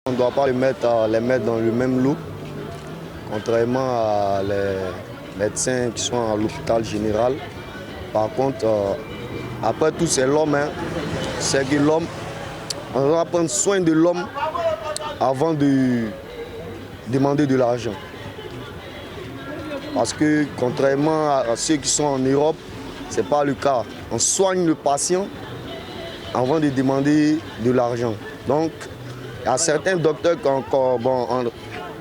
On ne doit pas les mettre dans le même lot, contrairement à les médecins qui sont à l'hôpital général. Par contre, après tout, c'est l'homme. Hein. C'est que l'homme, on doit prendre soin de l'homme avant de demander de l'argent. Parce que contrairement à ceux qui sont en Europe, ce n'est pas le cas. On soigne le patient avant de demander de l'argent. Donc, il y a certains docteurs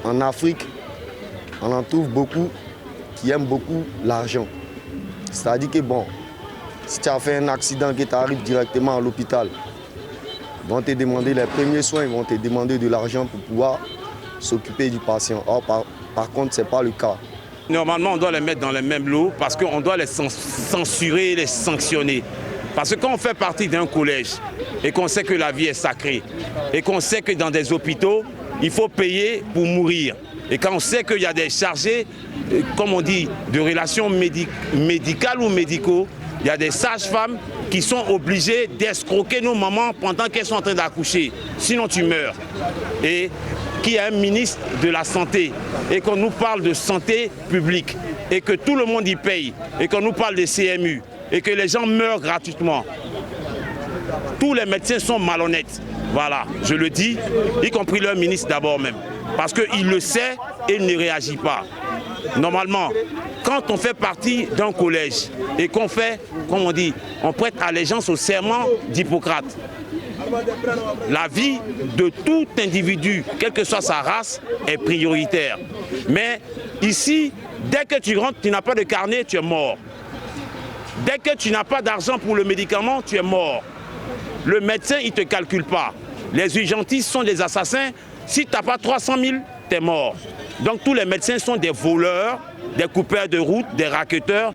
en Afrique, on en trouve beaucoup qui aiment beaucoup l'argent. C'est-à-dire que si tu as fait un accident qui t'arrive directement à l'hôpital, ils vont te demander les premiers soins, ils vont te demander de l'argent pour pouvoir s'occuper du patient. Or, par contre, ce n'est pas le cas. Normalement, on doit les mettre dans les mêmes lots parce qu'on doit les censurer, les sanctionner. Parce que quand on fait partie d'un collège et qu'on sait que la vie est sacrée et qu'on sait que dans des hôpitaux, il faut payer pour mourir. Et quand on sait qu'il y a des chargés, comme on dit, de relations médicales ou médicaux, il y a des sages-femmes qui sont obligées d'escroquer nos mamans pendant qu'elles sont en train d'accoucher. Sinon tu meurs. Et qui est un ministre de la Santé et qu'on nous parle de santé publique et que tout le monde y paye et qu'on nous parle des CMU et que les gens meurent gratuitement. Tous les médecins sont malhonnêtes. Voilà, je le dis, y compris leur ministre d'abord même. Parce qu'il le sait et il ne réagit pas. Normalement, quand on fait partie d'un collège et qu'on fait, comme on dit, on prête allégeance au serment d'Hippocrate, la vie de tout individu, quelle que soit sa race, est prioritaire. Mais ici, dès que tu rentres, tu n'as pas de carnet, tu es mort. Dès que tu n'as pas d'argent pour le médicament, tu es mort. Le médecin, il ne te calcule pas. Les urgentistes sont des assassins. Si tu n'as pas 300 000, tu es mort. Donc tous les médecins sont des voleurs, des coupeurs de route, des racketteurs.